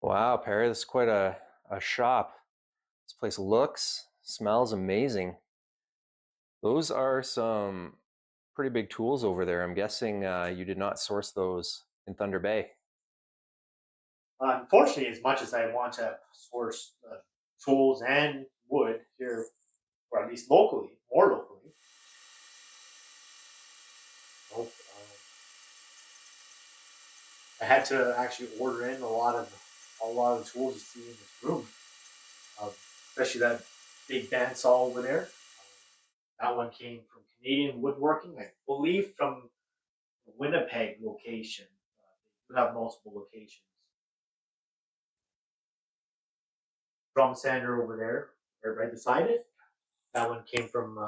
Wow, Perry, this is quite a shop. This place looks, smells amazing. Those are some pretty big tools over there. I'm guessing you did not source those in Thunder Bay. Unfortunately, as much as I want to source tools and wood here, or at least locally, more locally, nope, I had to actually order in a lot of the tools you see in this room, um, especially that big bandsaw over there. That one came from Canadian Woodworking, I believe, from the Winnipeg location. We have multiple locations. Drum sander over there, right beside it. That one came from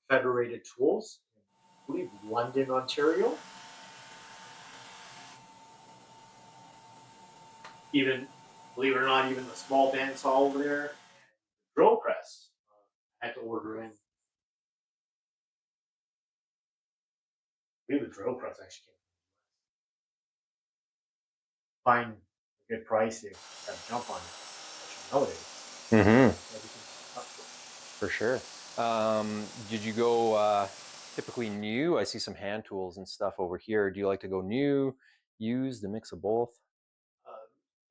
Confederated Tools, I believe London, Ontario. Even, believe it or not, even the small bandsaw over there, drill press. I had to order in. I believe the drill press actually came. Find a good price, you got to jump on it, especially nowadays. Mm-hmm. Everything's up. For sure. Did you go typically new? I see some hand tools and stuff over here. Do you like to go new, used, a mix of both?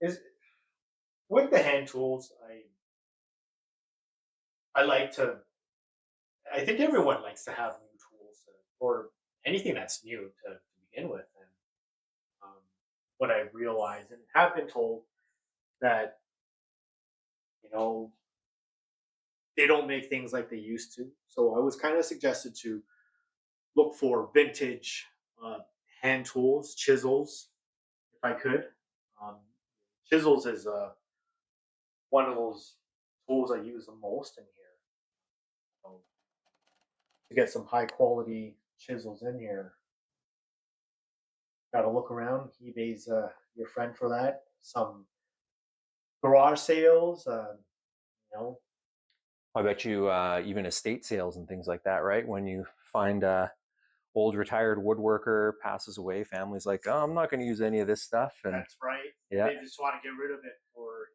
Is with the hand tools, I like to. I think everyone likes to have new tools or anything that's new to begin with. And what I realize and have been told that you know they don't make things like they used to. So I was kind of suggested to look for vintage uh, hand tools, chisels, if I could. Um, Chisels is one of those tools I use the most in here. So to get some high quality chisels in here, got to look around. eBay's your friend for that. Some garage sales, you know, I bet you even estate sales and things like that, right? When you find a old retired woodworker passes away, families like, oh, I'm not going to use any of this stuff, and that's right. yeah, They just want to get rid of it for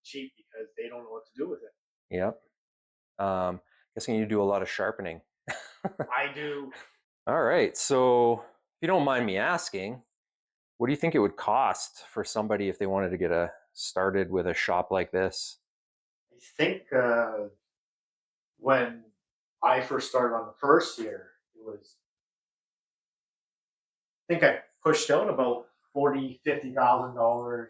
cheap because they don't know what to do with it. yep. Guessing you do a lot of sharpening. I do. All right. So, if you don't mind me asking, what do you think it would cost for somebody if they wanted to get a started with a shop like this? I think when I first started on the first year, it was I think I pushed out about 40, $50,000.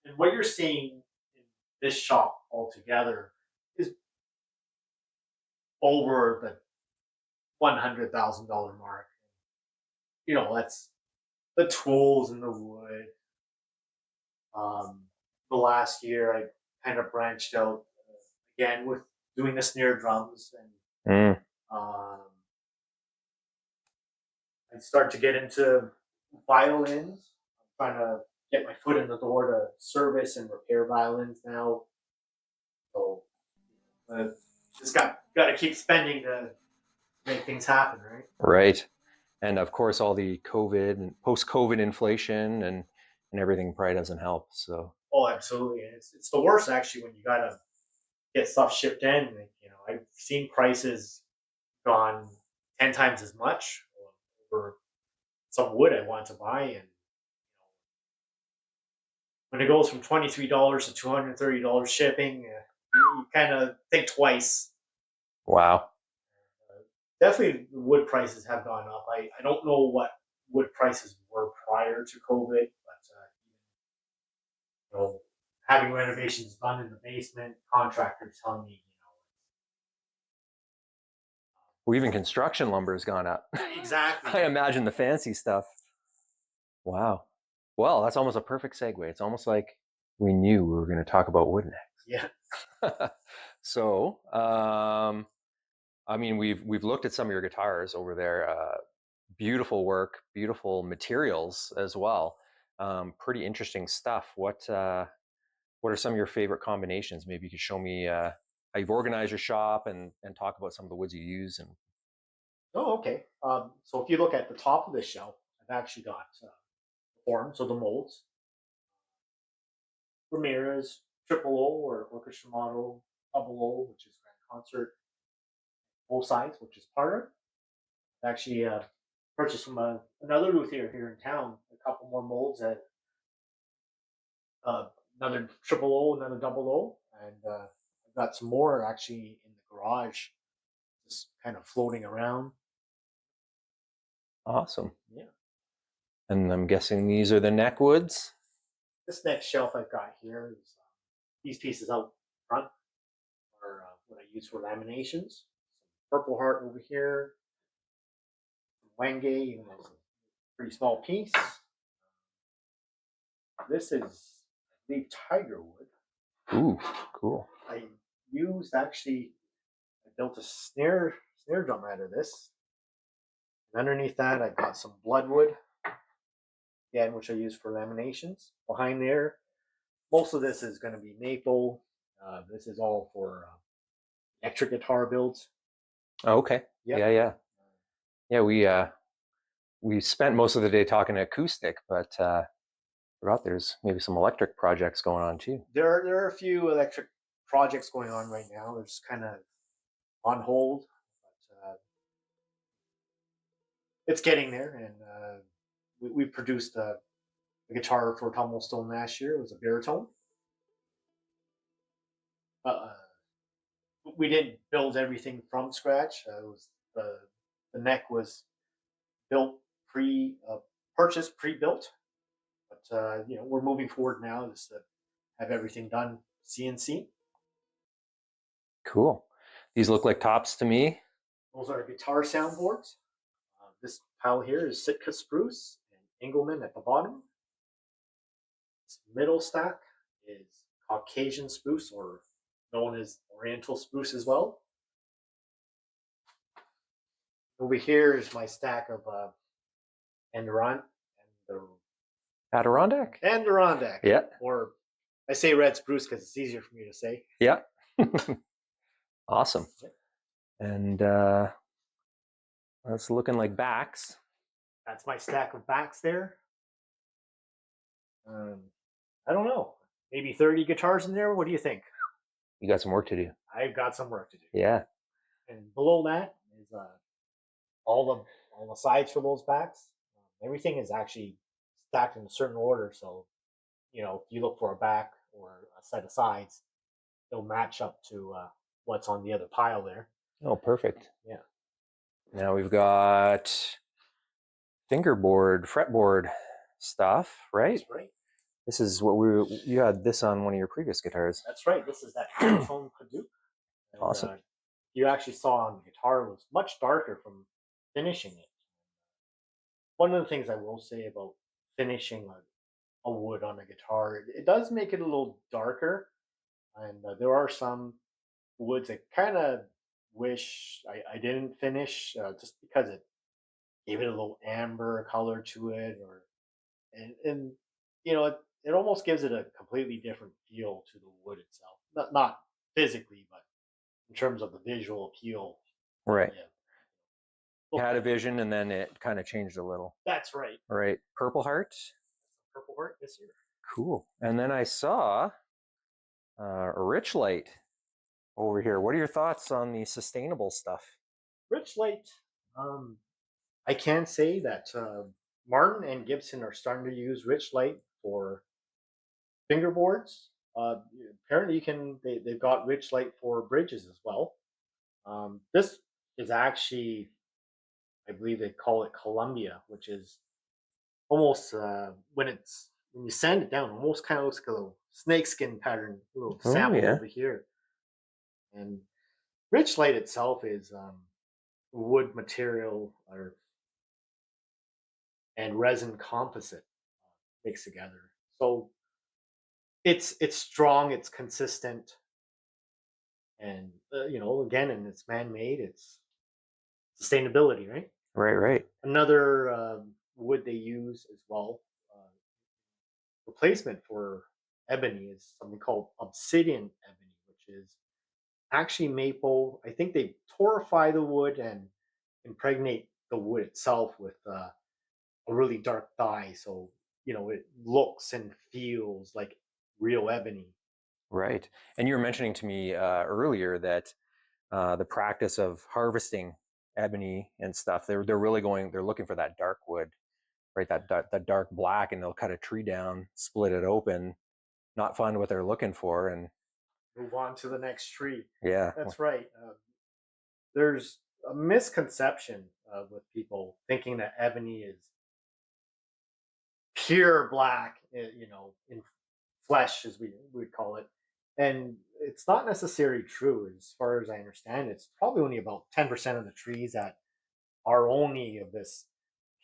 And what you're seeing in this shop altogether is over the $100,000 mark. That's the tools and the wood. Um, the last year, I kind of branched out again with doing the snare drums, and Mm, um, I start to get into violins. I'm trying to get my foot in the door to service and repair violins now. So uh, just got to keep spending to make things happen, right? right. And of course, all the COVID and post-COVID inflation and everything probably doesn't help. So, Oh, absolutely. And it's the worst actually when you gotta get stuff shipped in. Like, I've seen prices gone 10 times as much for some wood I want to buy, and when it goes from $23 to $230 shipping, you kind of think twice. wow. Definitely, the wood prices have gone up. I don't know what wood prices were prior to COVID, but you know, having renovations done in the basement, contractors telling me, Well, even construction lumber has gone up. I exactly, imagine the fancy stuff. Wow. Well, that's almost a perfect segue. It's almost like we knew we were going to talk about wood yeah, next. So, I mean, we've looked at some of your guitars over there. Beautiful work, beautiful materials as well. Pretty interesting stuff. What are some of your favorite combinations? Maybe you could show me how you've organized your shop and talk about some of the woods you use. And oh, okay. So if you look at the top of this shelf, I've actually got forms, so the molds. Ramirez, triple O or orchestra model, double O, which is grand concert, full size, which is parlor. Actually, purchased from another luthier here in town a couple more molds at uh, another triple O, another double O, and I've got some more actually in the garage, just kind of floating around. Awesome. Yeah. And I'm guessing these are the neck woods. This next shelf I've got here is these pieces out front are what I use for laminations. Some Purple Heart over here, Wenge, even though it's a pretty small piece. This is, I believe, tiger wood. Ooh, cool. I used actually, I built a snare drum out of this. And underneath that, I've got some bloodwood, again, which I use for laminations. Behind there, most of this is going to be maple. This is all for electric guitar builds. Oh, okay. Yep. Yeah, yeah. Yeah, we spent most of the day talking acoustic, but forgot there's maybe some electric projects going on too. There are a few electric projects going on right now. They're just kind of on hold, but it's getting there. And we produced a guitar for Tumblestone last year. It was a baritone. Uh, we didn't build everything from scratch. It was the neck was built purchased pre-built, but we're moving forward now just to have everything done CNC. Cool. These look like tops to me. Those are guitar soundboards. This pile here is Sitka spruce and Engelmann at the bottom. This middle stack is Caucasian spruce, or known as Oriental spruce as well. Over here is my stack of Adirondack, Adirondack? Adirondack, Yeah. or I say red spruce because it's easier for me to say. Yeah. Awesome. And that's looking like backs. That's my stack of backs there. I don't know, maybe 30 guitars in there. What do you think? You got some work to do. I've got some work to do. Yeah. And below that is all the sides for those backs. Everything is actually stacked in a certain order, so if you look for a back or a set of sides, they'll match up to what's on the other pile there. Oh, perfect. Yeah. Now we've got fingerboard, fretboard stuff, right? That's right. This is what you had this on one of your previous guitars. That's right. This is that monotone Hadoop. Awesome. You actually saw on the guitar was much darker from finishing it. One of the things I will say about finishing a wood on a guitar, it does make it a little darker, and there are some woods I kind of wish I didn't finish, just because it gave it a little amber color to it, or and it almost gives it a completely different feel to the wood itself. Not physically, but in terms of the visual appeal. Right. Yeah. You had a vision and then it kind of changed a little. That's right. Right. Purple Heart. Purple Heart this year. Cool. And then I saw a Rich Light over here. What are your thoughts on the sustainable stuff? Rich Light. I can say that Martin and Gibson are starting to use Rich Light for fingerboards. Apparently, they've got Rich Light for bridges as well. This is actually, I believe they call it Columbia, which is almost when you sand it down, almost kind of looks like a little snakeskin pattern, a little Oh, sample yeah. over here. And Rich Light itself is wood material and resin composite mixed together. So it's strong, it's consistent, and again, and it's man-made. It's sustainability, right? Right, right. Another wood they use as well, replacement for ebony, is something called obsidian ebony, which is actually maple. I think they torrefy the wood and impregnate the wood itself with a really dark dye, so it looks and feels like real ebony. Right. And you were mentioning to me earlier that the practice of harvesting ebony and stuff, they're really going, they're looking for that dark wood, right? That dark black, and they'll cut a tree down, split it open, not find what they're looking for, and Move on to the next tree. yeah, That's right. There's a misconception with people thinking that ebony is pure black, in flesh, as we would call it. And it's not necessarily true, as far as I understand. It's probably only about 10% of the trees that are only of this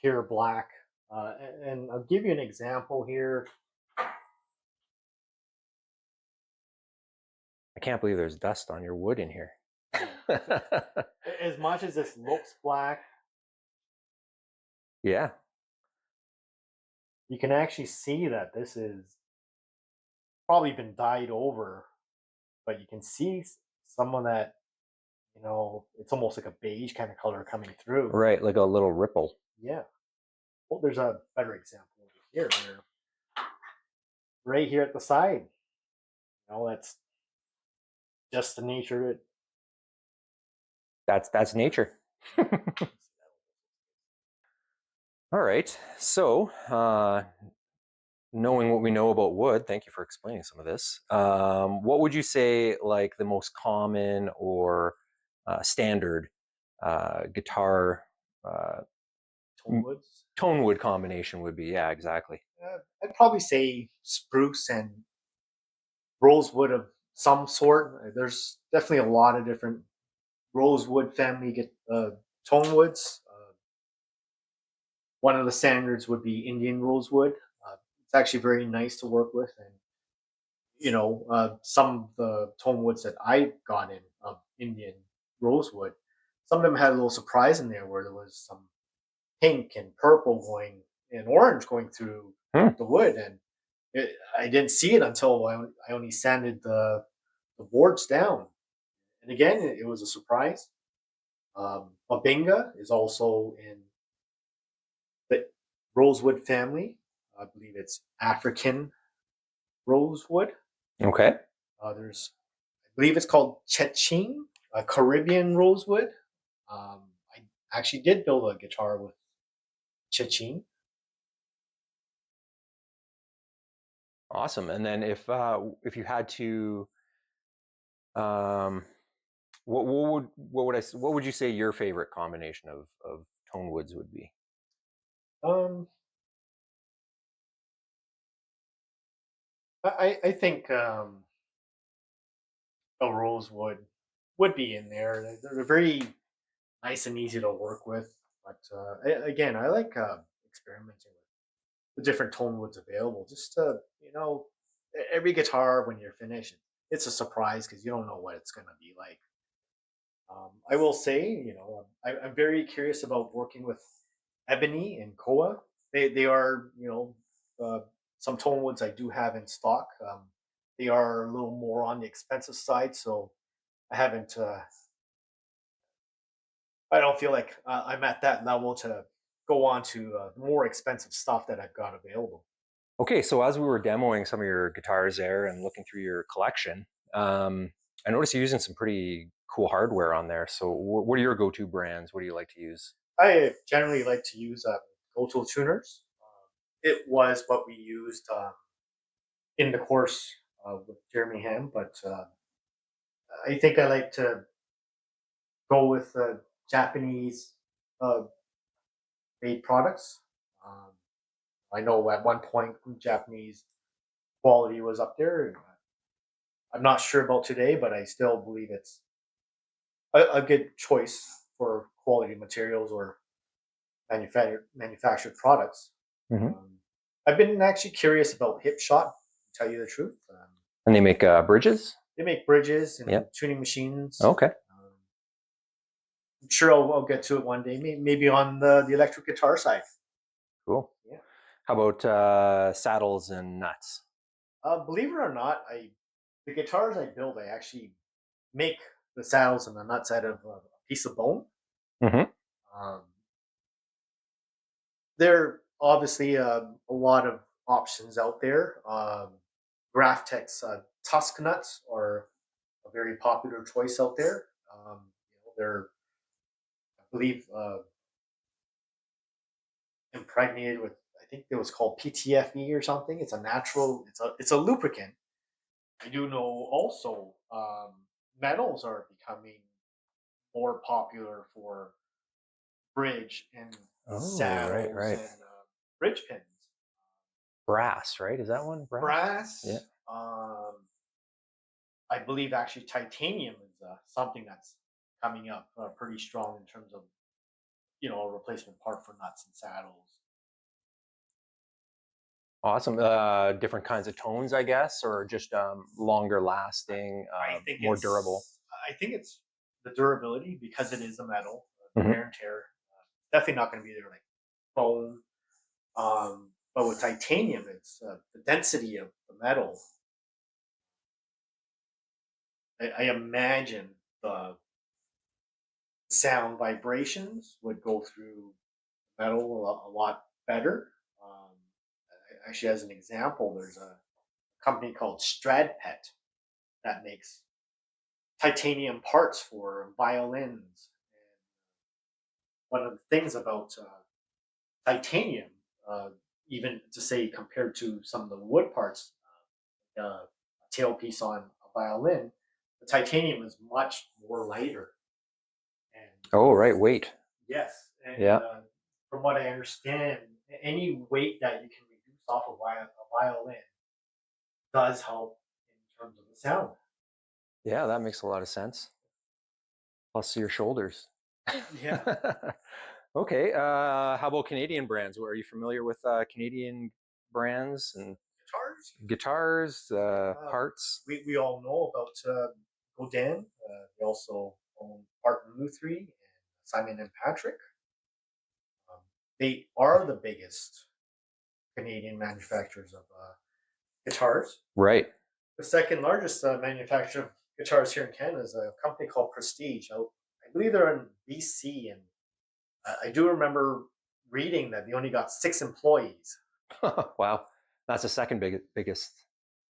pure black. And I'll give you an example here. I can't believe there's dust on your wood in here. Yeah. As much as this looks black, Yeah, you can actually see that this is probably been dyed over, but you can see some of that, it's almost like a beige kind of color coming through. right, like a little ripple. Yeah. Well, there's a better example over here, where right here at the side. That's just the nature of it. That's nature. All right. So, knowing what we know about wood, thank you for explaining some of this. What would you say, like, the most common or standard guitar uh, Tone woods. tone wood combination would be? Yeah, exactly. I'd probably say spruce and rosewood of some sort. There's definitely a lot of different rosewood family tone woods. One of the standards would be Indian rosewood. It's actually very nice to work with, and some of the tone woods that I got in of Indian rosewood, some of them had a little surprise in there where there was some pink and purple going and orange going through Hmm. the wood, and I didn't see it until I only sanded the boards down. And again, it was a surprise. Babinga is also in the rosewood family. I believe it's African rosewood. Okay. There's, I believe it's called Chechen, a Caribbean rosewood. I actually did build a guitar with Chechen. Awesome. And then if you had to, um, what would you say your favorite combination of tone woods would be? Um, I think a rosewood would be in there. They're very nice and easy to work with. But again, I like experimenting with the different tone woods available. Just to, every guitar when you're finished, it's a surprise because you don't know what it's going to be like. I will say, I'm very curious about working with ebony and koa. They are, some tone woods I do have in stock. They are a little more on the expensive side, so I haven't. I don't feel like I'm at that level to go on to more expensive stuff that I've got available. Okay, so as we were demoing some of your guitars there and looking through your collection, I noticed you're using some pretty cool hardware on there. So, what are your go-to brands? What do you like to use? I generally like to use Goto tuners. It was what we used in the course with Jeremy Ham, but I think I like to go with Japanese uh, made products. Um, I know at one point Japanese quality was up there. And I'm not sure about today, but I still believe it's a good choice for quality materials or manufactured products. Hmm. Um, I've been actually curious about Hip Shot, to tell you the truth. And they make bridges. They make bridges and Yep. tuning machines. Okay. I'm sure I'll get to it one day, maybe on the electric guitar side. Cool. Yeah. How about saddles and nuts? Believe it or not, the guitars I build, I actually make the saddles and the nuts out of a piece of bone. Hmm. Um, there are obviously a lot of options out there. Graftex Tusk nuts are a very popular choice out there. They're, I believe, impregnated with, I think it was called PTFE or something. It's a natural. It's a lubricant. I do know also metals are becoming more popular for bridge and Oh, right, saddles right. and bridge pins. Brass, right? Is that one brass? Yeah. Brass. I believe actually titanium is something that's coming up pretty strong in terms of a replacement part for nuts and saddles. Awesome. Different kinds of tones, I guess, or just longer lasting, I think more durable. it's the durability because it is a metal, Hmm. wear and tear. Definitely not going to be there like bone. But with titanium, it's the density of the metal. I imagine the sound vibrations would go through metal a lot better. Um, Actually, as an example, there's a company called Stradpet that makes titanium parts for violins. And one of the things about titanium, uh, even to say compared to some of the wood parts, a tailpiece on a violin, the titanium is much more lighter. And Oh, right. Weight. yes, and Yeah. from what I understand, any weight that you can reduce off of a violin does help in terms of the sound. Yeah, that makes a lot of sense. Plus your shoulders. Yeah, Okay. How about Canadian brands? Are you familiar with Canadian brands and guitars. guitars, Uh, parts? we all know about Godin. We also own Barton Luthiery and Simon and Patrick. Um, they are the biggest Canadian manufacturers of guitars. Right. The second largest manufacturer of guitars here in Canada is a company called Prestige. I believe they're in BC, and I do remember reading that they only got 6 employees. Wow. That's the second biggest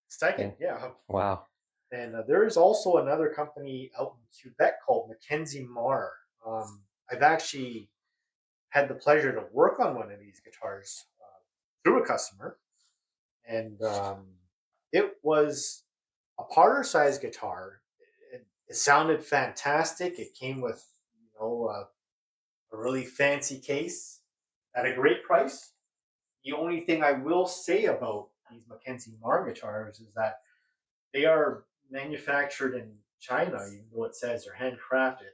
Second, thing. yeah. Wow. And there is also another company out in Quebec called Mackenzie Mar. I've actually had the pleasure to work on one of these guitars through a customer, and it was a Potter size guitar. It sounded fantastic. It came with a really fancy case at a great price. The only thing I will say about these Mackenzie Mar guitars is that they are manufactured in China, even though it says they're handcrafted.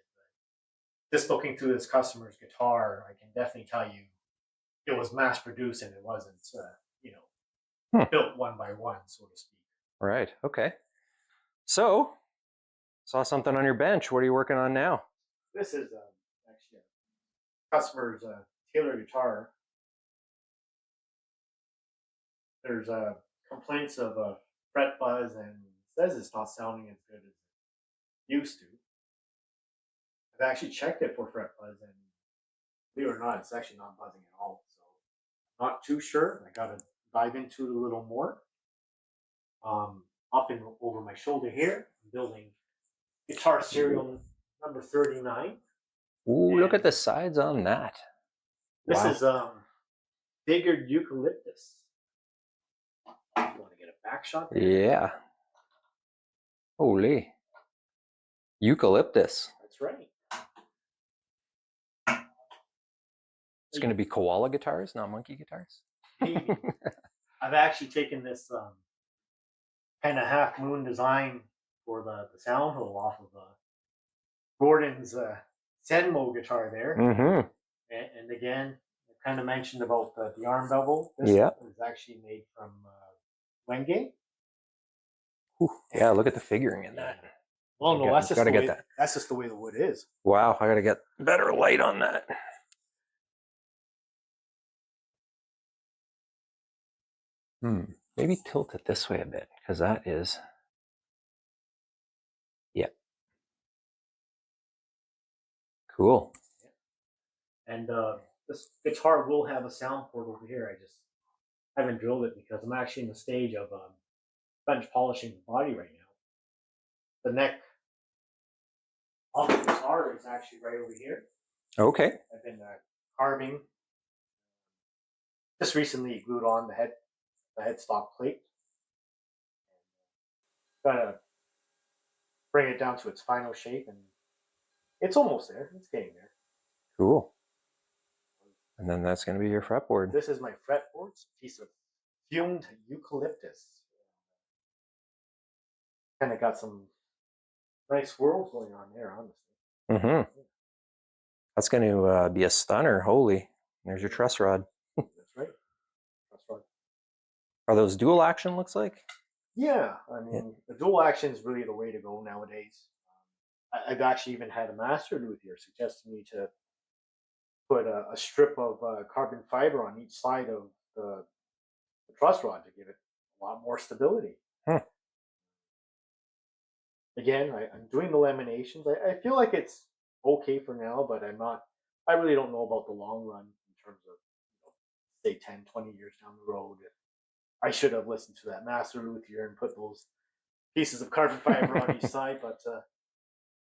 Just looking through this customer's guitar, I can definitely tell you it was mass produced and it wasn't, you know, Hmm. built one by one, so to speak. Right. Okay. So, saw something on your bench. What are you working on now? This is actually a customer's Taylor guitar. There's complaints of fret buzz and says it's not sounding as good as it used to. I've actually checked it for fret buzz, and believe it or not, it's actually not buzzing at all. So not too sure. I got to dive into it a little more. Up and over my shoulder here, I'm building guitar serial number 39, Ooh, look at and the sides on that. this Wow. is figured eucalyptus. You want to get a back shot there? Yeah. Holy. Eucalyptus. That's right. It's going to be koala guitars, not monkey guitars. Maybe I've actually taken this kind of half moon design for the sound hole off of Gordon's Senmo guitar there. Mm-hmm. And again, I kind of mentioned about the arm bevel. This Yeah. is actually made from Wenge. Ooh, yeah, look at the figuring in Yeah. that. Well, no, that's just Gotta the get way. that. That's just the way the wood is. Wow, I gotta get better light on that. Maybe tilt it this way a bit, because that is, yeah, cool. And this guitar will have a sound port over here. I just haven't drilled it because I'm actually in the stage of bench polishing the body right now. The neck of the guitar is actually right over here. Okay. I've been carving. Just recently glued on the headstock plate. Gotta bring it down to its final shape, and it's almost there. It's getting there. Cool. And then that's going to be your fretboard. This is my fretboard. It's a piece of fumed eucalyptus. Kind of got some nice swirls going on there, honestly. Mm-hmm. That's going to be a stunner. Holy. There's your truss rod. That's right. That's right. Are those dual action, looks like? Yeah, I Yeah. mean, the dual action is really the way to go nowadays. I've actually even had a master luthier suggest to me to put a strip of carbon fiber on each side of the truss rod to give it a lot more stability. Hmm. Again, I'm doing the laminations. I feel like it's okay for now, but I'm not. I really don't know about the long run in terms of, say, 10, 20 years down the road. I should have listened to that master luthier and put those pieces of carbon fiber on each side, but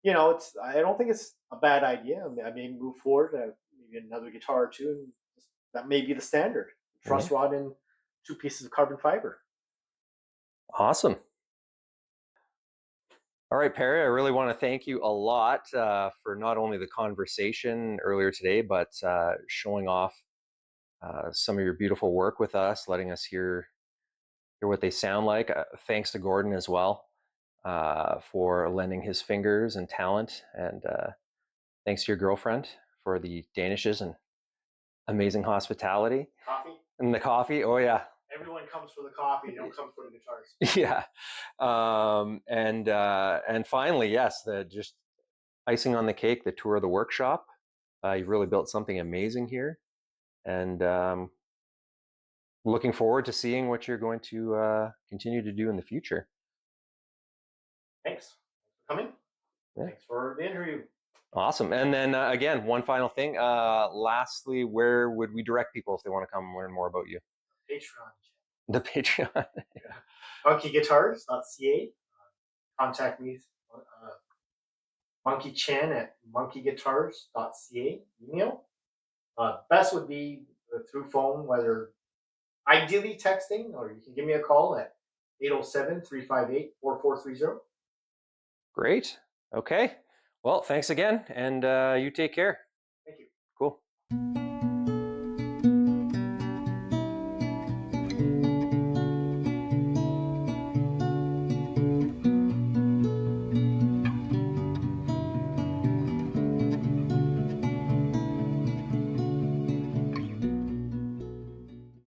it's. I don't think it's a bad idea. I may move forward, maybe another guitar or two, and that may be the standard: Yeah. truss rod and two pieces of carbon fiber. Awesome. All right, Perry, I really want to thank you a lot for not only the conversation earlier today, but showing off some of your beautiful work with us, letting us hear what they sound like. Thanks to Gordon as well for lending his fingers and talent. And thanks to your girlfriend for the danishes and amazing hospitality. Coffee. And the coffee. Oh, yeah. Everyone comes for the coffee. They don't come for the guitars. Yeah. And finally, yes, the just icing on the cake, the tour of the workshop. You've really built something amazing here. And looking forward to seeing what you're going to continue to do in the future. Thanks for coming. Yeah. Thanks for the interview. Awesome. And then again, one final thing. Lastly, where would we direct people if they want to come learn more about you? Patreon. The Patreon. Yeah. monkeyguitars.ca. Contact me, monkeychan at monkeyguitars.ca. Email. Best would be through phone, whether ideally texting, or you can give me a call at 807-358-4430. Great. Okay. Well, thanks again, and you take care. Thank you. Cool.